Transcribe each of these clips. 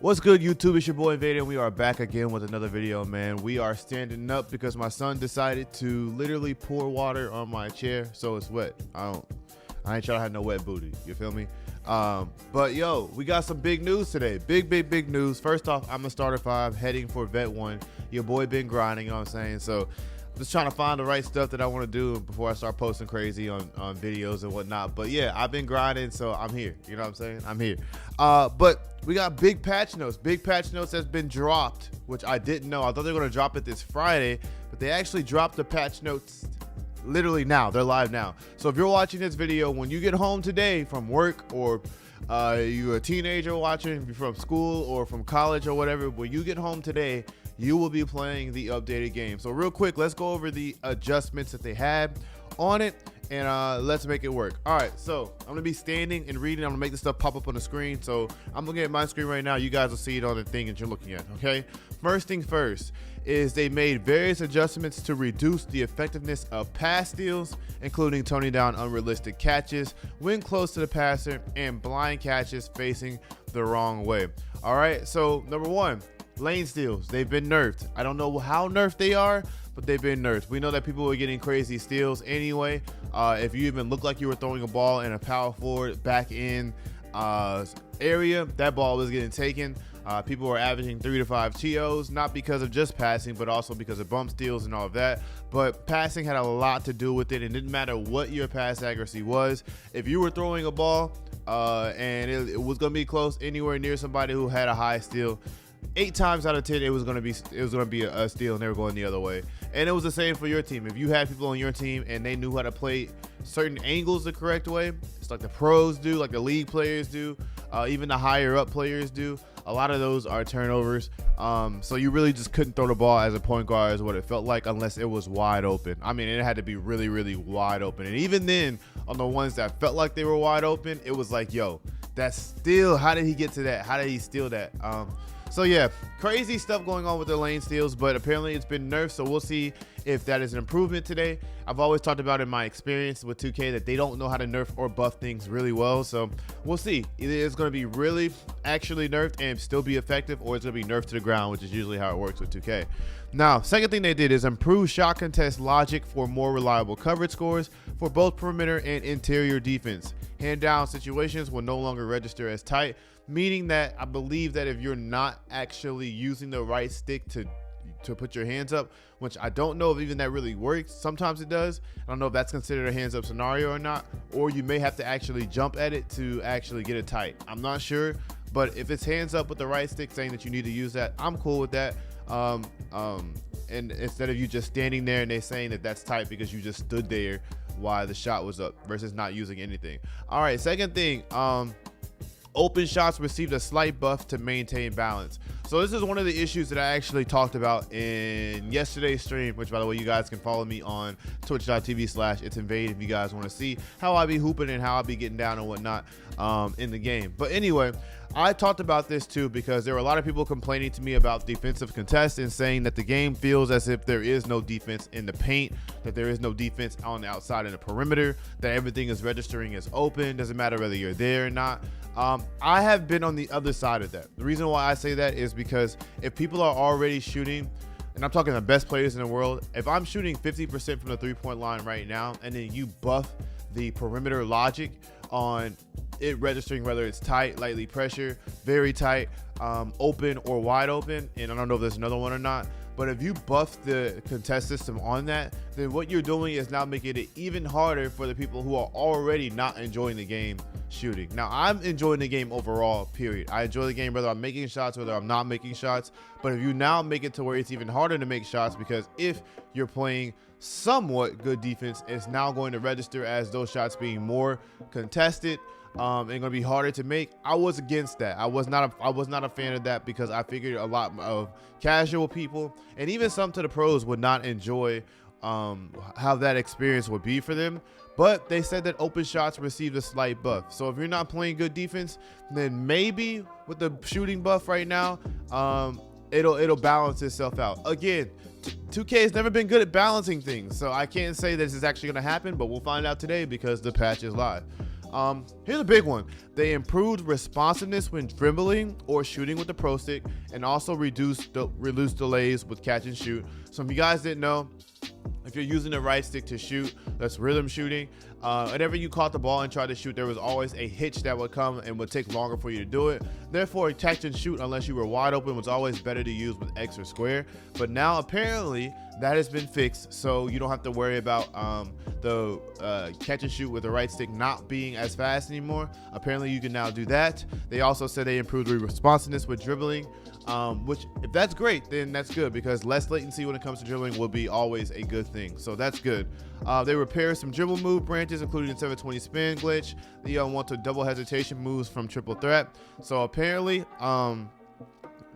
What's good, YouTube? It's your boy Vader, and we are back again with another video, man. We are standing up because my son decided to literally pour water on my chair, so it's wet. I ain't trying to have no wet booty. You feel me? But yo, we got some big news today. Big news. First off, I'm a starter 5 heading for vet 1. Your boy been grinding, you know what I'm saying? So just trying to find the right stuff that I want to do before I start posting crazy on videos and whatnot. But yeah, I've been grinding, so I'm here. You know what I'm saying? I'm here. But we got big patch notes. Big patch notes has been dropped, which I didn't know. I thought they were going to drop it this Friday, but they actually dropped the patch notes literally now. They're live now. So if you're watching this video, when you get home today from work, or you're a teenager watching, if you're from school or from college or whatever, when you get home today, you will be playing the updated game. So real quick, let's go over the adjustments that they had on it, and let's make it work. All right, so I'm gonna be standing and reading. I'm gonna make this stuff pop up on the screen. So I'm looking at my screen right now. You guys will see it on the thing that you're looking at, okay? First thing first is they made various adjustments to reduce the effectiveness of pass steals, including toning down unrealistic catches when close to the passer and blind catches facing the wrong way. All right, so number one, lane steals. They've been nerfed. I don't know how nerfed they are, but they've been nerfed. We know that people were getting crazy steals anyway. If you even look like you were throwing a ball in a power forward back in area, that ball was getting taken. People were averaging 3 to 5 TOs, not because of just passing, but also because of bump steals and all of that. But passing had a lot to do with it. It didn't matter what your pass accuracy was. If you were throwing a ball and it was going to be close anywhere near somebody who had a high steal, 8 times out of 10 it was gonna be a steal, and they were going the other way. And it was the same for your team. If you had people on your team and they knew how to play certain angles the correct way, it's like the pros do, like the league players do, even the higher up players do. A lot of those are turnovers. So you really just couldn't throw the ball as a point guard, is what it felt like, unless it was wide open. I mean, it had to be really wide open. And even then, on the ones that felt like they were wide open, it was like, yo, that's still, how did he get to that? How did he steal that? So yeah, crazy stuff going on with the lane steals, but apparently it's been nerfed, so we'll see if that is an improvement today. I've always talked about in my experience with 2K that they don't know how to nerf or buff things really well, so we'll see. Either it's going to be really actually nerfed and still be effective, or it's going to be nerfed to the ground, which is usually how it works with 2K. Now, second thing they did is improve shot contest logic for more reliable coverage scores for both perimeter and interior defense. Hand down situations will no longer register as tight, meaning that I believe that if you're not actually using the right stick to put your hands up, which I don't know if even that really works. Sometimes it does. I don't know if that's considered a hands up scenario or not, or you may have to actually jump at it to actually get it tight. I'm not sure, but if it's hands up with the right stick saying that you need to use that, I'm cool with that. And instead of you just standing there and they saying that that's tight because you just stood there while the shot was up versus not using anything. All right, second thing, open shots received a slight buff to maintain balance. So this is one of the issues that I actually talked about in yesterday's stream, which by the way, you guys can follow me on twitch.tv/it'sinvade if you guys want to see how I be hooping and how I be getting down and whatnot in the game. But anyway, I talked about this too because there were a lot of people complaining to me about defensive contests and saying that the game feels as if there is no defense in the paint, that there is no defense on the outside and the perimeter, that everything is registering as open, doesn't matter whether you're there or not. I have been on the other side of that. The reason why I say that is because if people are already shooting, and I'm talking the best players in the world, if I'm shooting 50% from the 3-point line right now, and then you buff the perimeter logic on it registering whether it's tight, lightly pressure, very tight, open, or wide open, and I don't know if there's another one or not, but if you buff the contest system on that, then what you're doing is now making it even harder for the people who are already not enjoying the game shooting. Now, I'm enjoying the game overall, period. I enjoy the game whether I'm making shots, whether I'm not making shots. But if you now make it to where it's even harder to make shots, because if you're playing somewhat good defense, it's now going to register as those shots being more contested and going to be harder to make. I was against that. I was not a fan of that because I figured a lot of casual people and even some to the pros would not enjoy how that experience would be for them. But they said that open shots received a slight buff. So if you're not playing good defense, then maybe with the shooting buff right now, it'll balance itself out. Again, 2K has never been good at balancing things, so I can't say this is actually going to happen, but we'll find out today because the patch is live. Here's a big one. They improved responsiveness when dribbling or shooting with the pro stick, and also reduced delays with catch and shoot. So if you guys didn't know, if you're using the right stick to shoot, that's rhythm shooting. Whenever you caught the ball and tried to shoot, there was always a hitch that would come and would take longer for you to do it. Therefore, catch and shoot, unless you were wide open, was always better to use with X or square. But now apparently that has been fixed, so you don't have to worry about the catch and shoot with the right stick not being as fast anymore. Apparently you can now do that. They also said they improved the responsiveness with dribbling, which if that's great, then that's good, because less latency when it comes to dribbling will be always a good thing. So that's good. They repaired some dribble move branches, including the 720 spin glitch. They want to double hesitation moves from triple threat. So apparently,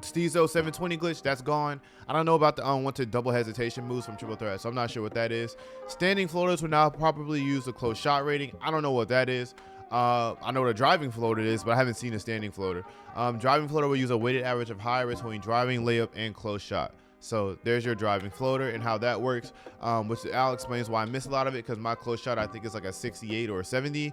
Steezo 720 glitch, that's gone. I don't know about the unwanted double hesitation moves from triple threat, so I'm not sure what that is. Standing floaters will now properly use the close shot rating. I don't know what that is. I know what a driving floater is, but I haven't seen a standing floater. Driving floater will use a weighted average of higher between driving, layup, and close shot. So there's your driving floater and how that works, which Al explains why I miss a lot of it, because my close shot I think is like a 68 or a 70,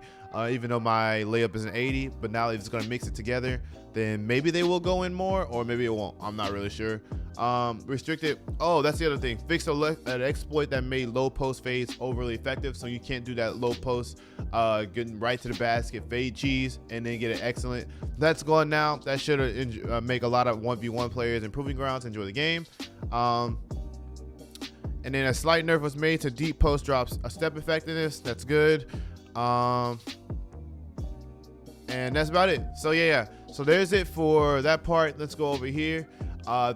even though my layup is an 80. But now if it's going to mix it together, then maybe they will go in more, or maybe it won't. I'm not really sure. Restricted. Oh, that's the other thing. Fixed an exploit that made low post fades overly effective, so you can't do that low post, getting right to the basket fade cheese and then get it excellent. That's gone now. That should make a lot of 1v1 players in Proving Grounds enjoy the game. And then a slight nerf was made to deep post drops, a step effectiveness. That's good. And that's about it. So yeah. So there's it for that part. Let's go over here.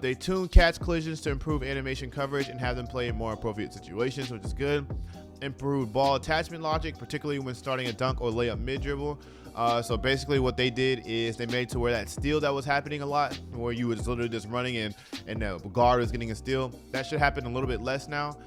They tuned catch collisions to improve animation coverage and have them play in more appropriate situations, which is good. Improved ball attachment logic, particularly when starting a dunk or layup mid dribble. So basically what they did is they made to where that steal that was happening a lot, where you was literally just running and the guard was getting a steal, that should happen a little bit less now.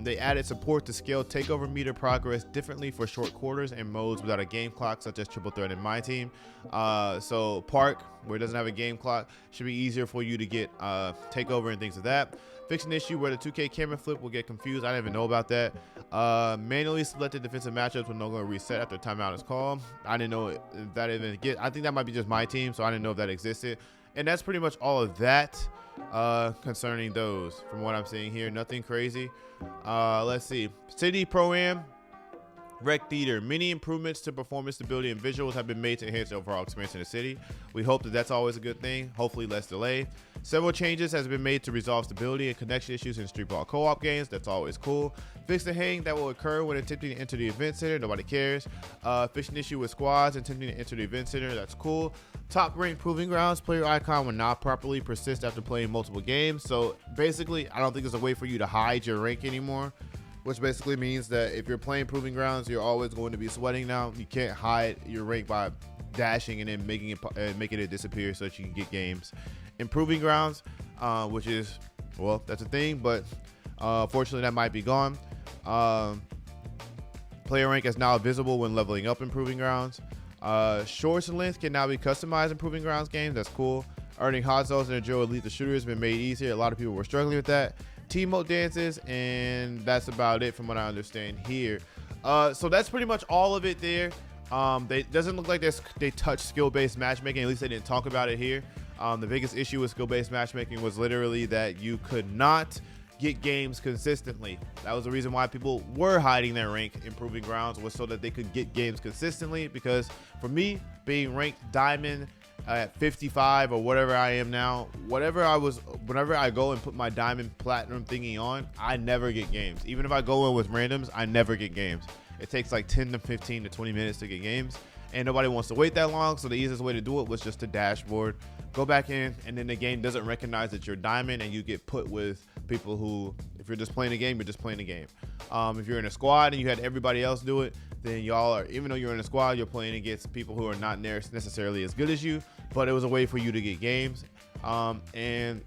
They added support to scale takeover meter progress differently for short quarters and modes without a game clock, such as triple threat in my team. So Park, where it doesn't have a game clock, should be easier for you to get takeover and things of that. Fix an issue where the 2K camera flip will get confused. I didn't even know about that. Manually selected defensive matchups will no longer reset after timeout is called. I didn't know if that even I think that might be just my team, so I didn't know if that existed. And that's pretty much all of that concerning those from what I'm seeing here. Nothing crazy. Let's see. City Pro-Am. Rec Theater. Many improvements to performance, stability, and visuals have been made to enhance the overall experience in the city. We hope that that's always a good thing. Hopefully less delay. Several changes has been made to resolve stability and connection issues in street ball co-op games. That's always cool. Fix the hang that will occur when attempting to enter the event center. Nobody cares. Fix an issue with squads attempting to enter the event center. That's cool. Top ranked Proving Grounds player icon will not properly persist after playing multiple games. So basically, I don't think there's a way for you to hide your rank anymore, which basically means that if you're playing Proving Grounds, you're always going to be sweating now. You can't hide your rank by dashing and then making it disappear so that you can get games. In Proving Grounds, which is, well, that's a thing, but fortunately that might be gone. Player rank is now visible when leveling up in Proving Grounds. Shorts and length can now be customized in Proving Grounds games. That's cool. Earning hot zones and enjoy elite the shooter has been made easier. A lot of people were struggling with that. Team mode dances, and that's about it from what I understand here. So that's pretty much all of it there. They doesn't look like they touched skill-based matchmaking. At least they didn't talk about it here. The biggest issue with skill-based matchmaking was literally that you could not get games consistently. That was the reason why people were hiding their rank in Proving Grounds, was so that they could get games consistently. Because for me, being ranked diamond at 55 or whatever I am now, whenever I go and put my diamond platinum thingy on, I never get games. Even if I go in with randoms, I never get games. It takes like 10 to 15 to 20 minutes to get games, and nobody wants to wait that long. So the easiest way to do it was just to dashboard, go back in, and then the game doesn't recognize that you're diamond, and you get put with people who, if you're just playing a game, you're just playing a game. If you're in a squad and you had everybody else do it, then y'all are, even though you're in a squad, you're playing against people who are not necessarily as good as you, but it was a way for you to get games. And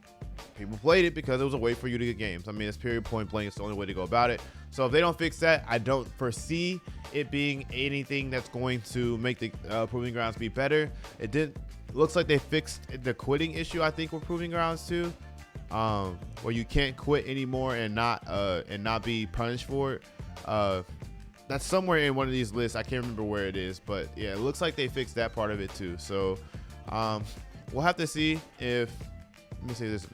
people played it because it was a way for you to get games. I mean, it's period, point blank. It's the only way to go about it. So if they don't fix that, I don't foresee it being anything that's going to make the Proving Grounds be better. Looks like they fixed the quitting issue, I think, with Proving Grounds too, where you can't quit anymore and not be punished for it. that's somewhere in one of these lists. I can't remember where it is, but yeah, it looks like they fixed that part of it too. So we'll have to see if, let me say this.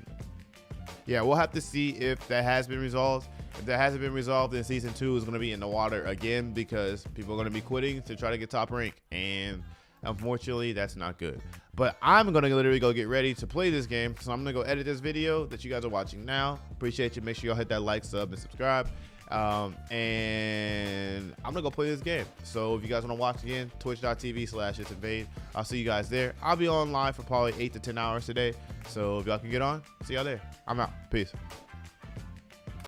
Yeah, we'll have to see if that has been resolved. If that hasn't been resolved, then season 2 is going to be in the water again because people are going to be quitting to try to get top rank. And unfortunately, that's not good. But I'm going to literally go get ready to play this game. So I'm going to go edit this video that you guys are watching now. Appreciate you. Make sure y'all hit that like, sub, and subscribe. And I'm going to go play this game. So if you guys want to watch again, twitch.tv/itsinvade. I'll see you guys there. I'll be on live for probably 8 to 10 hours today. So if y'all can get on, see y'all there. I'm out. Peace.